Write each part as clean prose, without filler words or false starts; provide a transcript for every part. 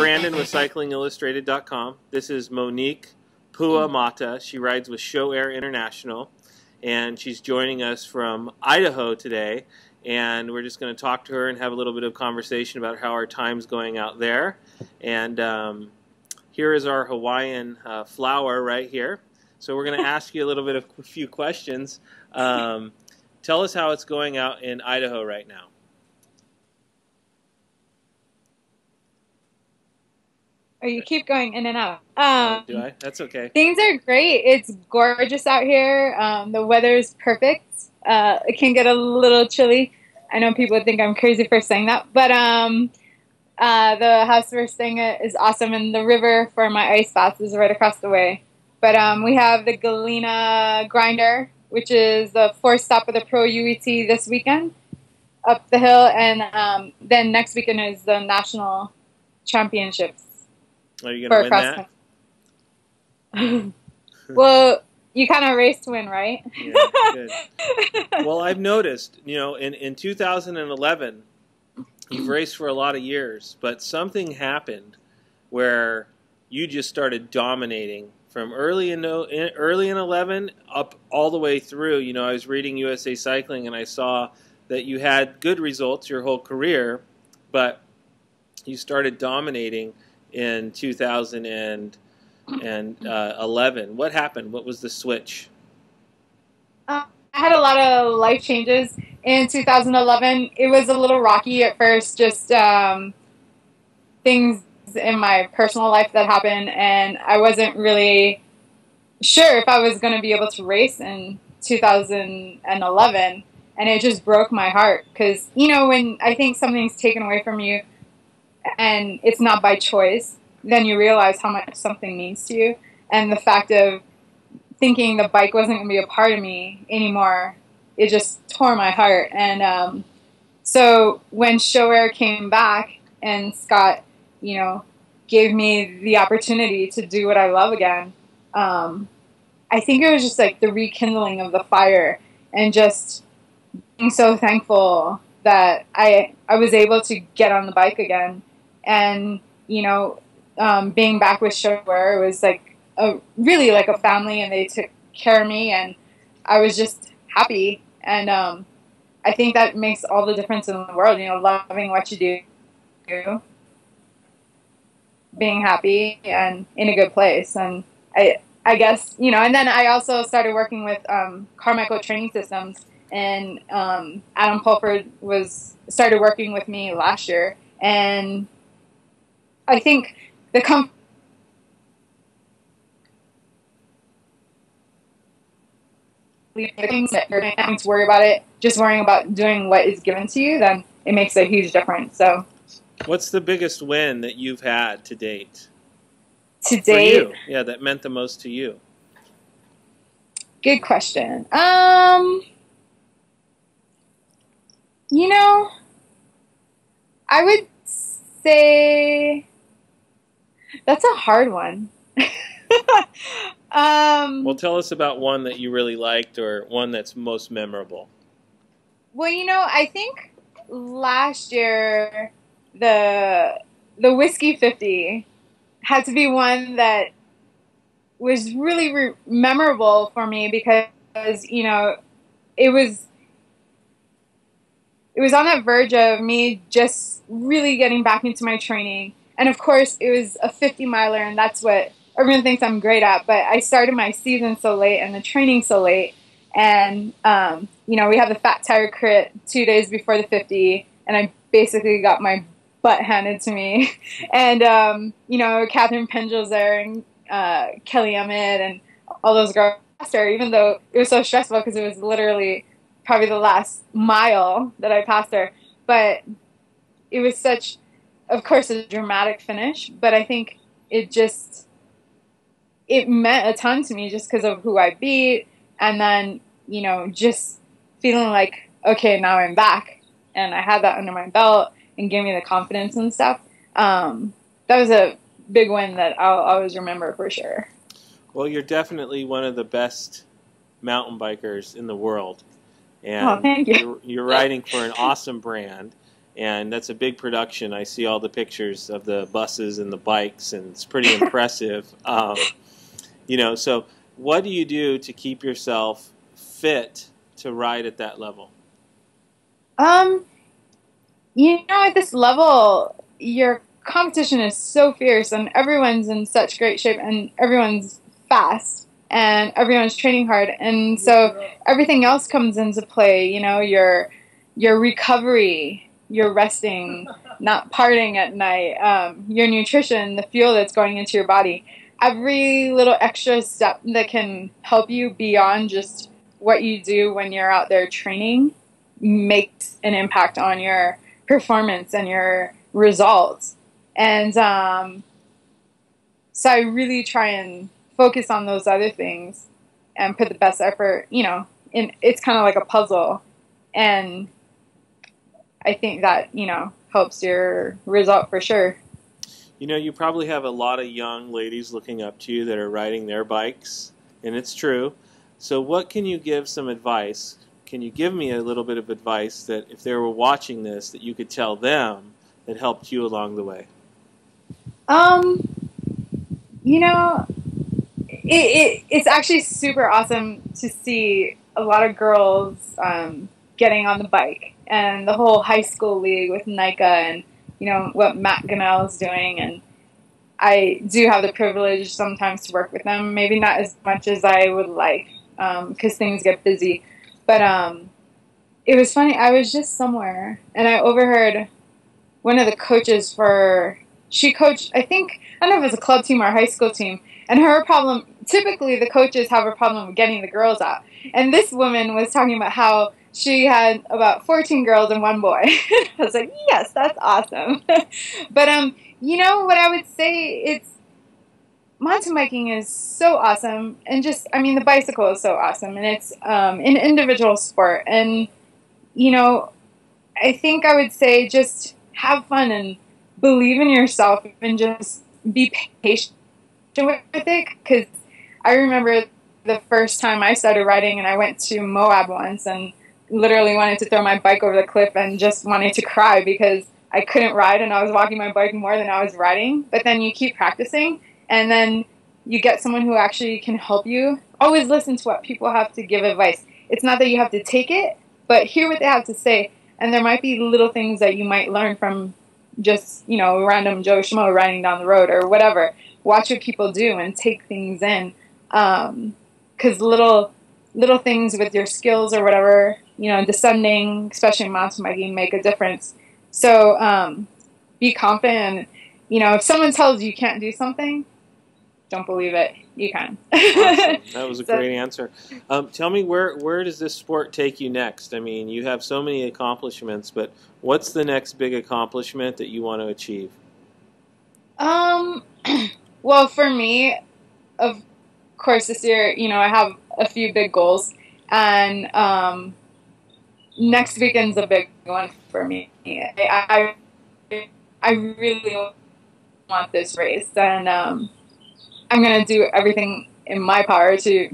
Brandon with CyclingIllustrated.com. This is Monique Pua Mata. She rides with Sho-Air International, and she's joining us from Idaho today. And we're just going to talk to her and have a little bit of conversation about how our time's going out there. And here is our Hawaiian flower right here. So we're going to ask you a few questions. Tell us how it's going out in Idaho right now. Oh, you keep going in and out. Do I? That's okay. Things are great. It's gorgeous out here. The weather's perfect. It can get a little chilly. I know people would think I'm crazy for saying that, but the house we're staying at is awesome, and the river for my ice baths is right across the way. But we have the Galena Grinder, which is the fourth stop of the Pro UET this weekend, up the hill, and then next weekend is the National Championships. Are you going to win that? Well, you kind of race to win, right? Yeah, good. Well, I've noticed, in 2011, you've raced for a lot of years, but something happened where you just started dominating from early in 11 up all the way through. I was reading USA Cycling, and I saw that you had good results your whole career, but you started dominating in 2011. What happened? What was the switch? I had a lot of life changes in 2011. It was a little rocky at first, just things in my personal life that happened, and I wasn't really sure if I was going to be able to race in 2011, and it just broke my heart because, when I think something's taken away from you and it's not by choice, then you realize how much something means to you. And the fact of thinking the bike wasn't going to be a part of me anymore, it just tore my heart. And so when Sho-Air came back and Scott, gave me the opportunity to do what I love again, I think it was just like the rekindling of the fire and just being so thankful that I was able to get on the bike again. And, being back with Sho-Air was like really like a family, and they took care of me, and I was just happy. And I think that makes all the difference in the world, loving what you do, being happy and in a good place. And I guess, and then I also started working with Carmichael Training Systems, and Adam Pulford started working with me last year, and I think the things that you're not having to worry about it, just worrying about doing what is given to you, then it makes a huge difference. So, what's the biggest win that you've had to date? To date? For you. Yeah, that meant the most to you. Good question. I would say that's a hard one. Well, tell us about one that you really liked, or one that's most memorable. Well, I think last year the Whiskey 50 had to be one that was really memorable for me because, it was on that verge of me just really getting back into my training. And of course, it was a 50-miler, and that's what everyone thinks I'm great at. But I started my season so late and the training so late. And, we have the Fat Tire Crit 2 days before the 50, and I basically got my butt handed to me. And, Catherine Pengel's there, and Kelly Emmett, and all those girls there, even though it was so stressful because it was literally probably the last mile that I passed her. But it was such, of course, a dramatic finish, but I think it meant a ton to me just because of who I beat, and then, just feeling like, okay, now I'm back, and I had that under my belt and gave me the confidence and stuff. That was a big win that I'll always remember for sure. Well, you're definitely one of the best mountain bikers in the world. And thank you. You're riding for an awesome brand. and that's a big production. I see all the pictures of the buses and the bikes, and it's pretty impressive. So what do you do to keep yourself fit to ride at that level? At this level, your competition is so fierce, and everyone's in such great shape, and everyone's fast, and everyone's training hard, and so everything else comes into play. Your recovery, your resting, not partying at night, your nutrition, the fuel that's going into your body. Every little extra step that can help you beyond just what you do when you're out there training makes an impact on your performance and your results. And so I really try and focus on those other things and put the best effort, it's kind of like a puzzle. And I think that, helps your result for sure. You probably have a lot of young ladies looking up to you that are riding their bikes, and it's true. So what can you give some advice? Can you give me a little bit of advice that if they were watching this, that you could tell them that helped you along the way? It's actually super awesome to see a lot of girls getting on the bike, and the whole high school league with NICA, and what Matt Gunnell is doing. And I do have the privilege sometimes to work with them, maybe not as much as I would like, because things get busy. But it was funny. I was just somewhere, and I overheard one of the coaches she coached, I don't know if it was a club team or a high school team, and her problem, typically the coaches have a problem with getting the girls out. And this woman was talking about how she had about 14 girls and one boy. I was like, yes, that's awesome. But, what I would say, mountain biking is so awesome. And the bicycle is so awesome. And it's an individual sport. And, I think I would say just have fun and believe in yourself and just be patient with it. Because I remember the first time I started riding, and I went to Moab once and literally wanted to throw my bike over the cliff and just wanted to cry because I couldn't ride, and I was walking my bike more than I was riding. But then you keep practicing, and then you get someone who actually can help you. Always listen to what people have to give advice. It's not that you have to take it, but hear what they have to say. And there might be little things that you might learn from just, random Joe Schmo riding down the road or whatever. Watch what people do and take things in. Because little things with your skills or whatever, descending, especially mountain biking, make a difference. So be confident. If someone tells you can't do something, don't believe it. You can. Awesome. That was a great answer. Tell me, where does this sport take you next? I mean, you have so many accomplishments, but what's the next big accomplishment that you want to achieve? Well, for me, of course, this year, I have a few big goals, and next weekend's a big one for me. I really want this race, and I'm going to do everything in my power to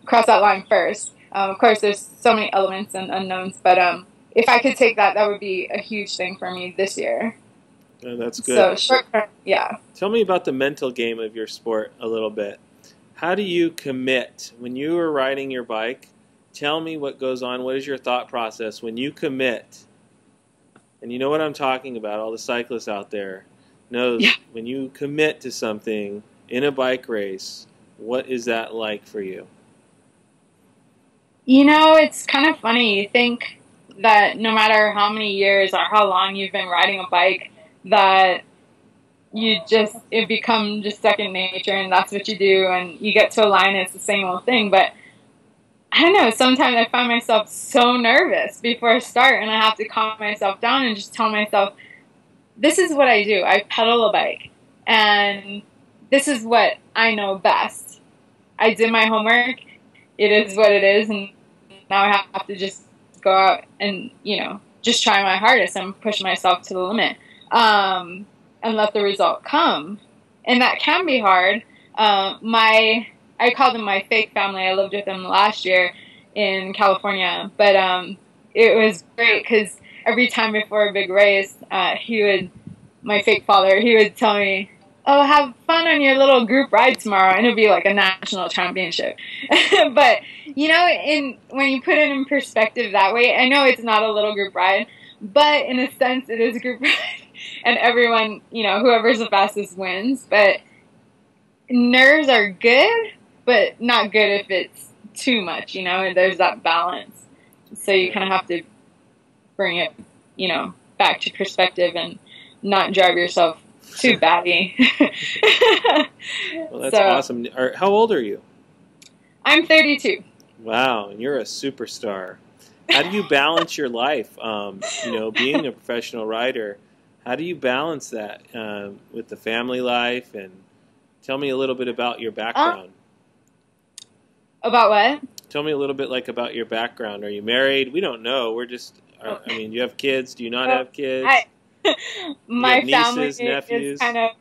cross that line first. Of course, there's so many elements and unknowns, but if I could take that, that would be a huge thing for me this year. Yeah, that's good. So, yeah. Tell me about the mental game of your sport a little bit. How do you commit when you are riding your bike? Tell me what goes on. What is your thought process when you commit? And you know what I'm talking about. All the cyclists out there knows when you commit to something in a bike race, what is that like for you? It's kind of funny. You think that no matter how many years or how long you've been riding a bike, that it becomes just second nature, and that's what you do, and you get to a line and it's the same old thing. But I don't know, sometimes I find myself so nervous before I start, and I have to calm myself down and just tell myself, this is what I do. I pedal a bike, and this is what I know best. I did my homework. It is what it is, and now I have to just go out and, just try my hardest and push myself to the limit, and let the result come. And that can be hard. I call them my fake family. I lived with them last year in California, but it was great because every time before a big race, my fake father, he would tell me, "Oh, have fun on your little group ride tomorrow," and it'd be like a national championship. But when you put it in perspective that way, I know it's not a little group ride, but in a sense, it is a group ride, and everyone, whoever's the fastest wins. But nerves are good, but not good if it's too much. And there's that balance. So you kind of have to bring it, back to perspective and not drive yourself too batty. Well, that's awesome. How old are you? I'm 32. Wow, and you're a superstar. How do you balance your life? Being a professional rider, how do you balance that with the family life? And tell me a little bit about your background. About what? Tell me a little bit about your background. Are you married? We don't know. We're just. Do you have kids? Do you not have kids? My nieces, family nephews? is kind of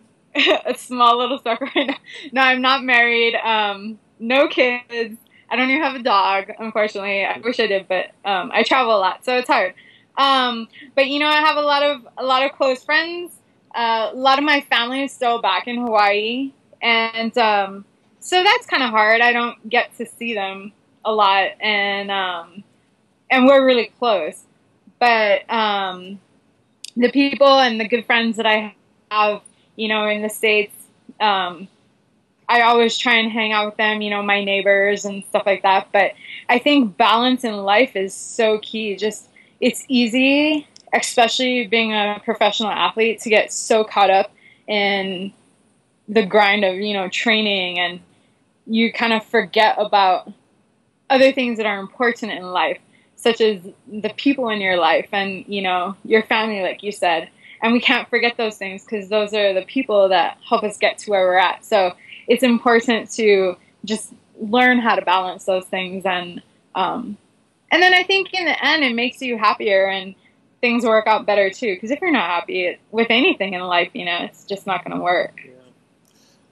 a small little circle right now. No, I'm not married. No kids. I don't even have a dog, unfortunately. I wish I did, but I travel a lot, so it's hard. But I have a lot of close friends. A lot of my family is still back in Hawaii, and so that's kind of hard. I don't get to see them a lot, and we're really close. But the people and the good friends that I have, in the States, I always try and hang out with them, my neighbors and stuff like that. But I think balance in life is so key. Just, it's easy, especially being a professional athlete, to get so caught up in the grind of, training, and you kind of forget about other things that are important in life, such as the people in your life and, your family, like you said. And we can't forget those things because those are the people that help us get to where we're at. So it's important to just learn how to balance those things. And then I think in the end, it makes you happier and things work out better too. Because if you're not happy with anything in life, it's just not going to work. Yeah.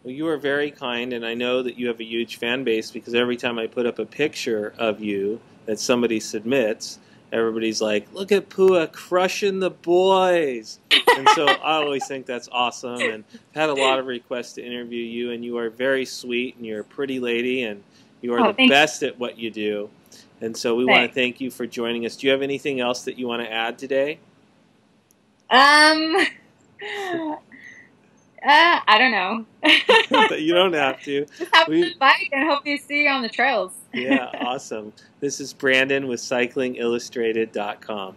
Well, you are very kind, and I know that you have a huge fan base because every time I put up a picture of you that somebody submits, everybody's like, "Look at Pua crushing the boys." And so I always think that's awesome, and I've had a lot of requests to interview you, and you are very sweet, and you're a pretty lady, and you are the best at what you do. And so we want to thank you for joining us. Do you have anything else that you want to add today? I don't know. You don't have to. Just have a good bike and hope to see you on the trails. Yeah, awesome. This is Brandon with CyclingIllustrated.com.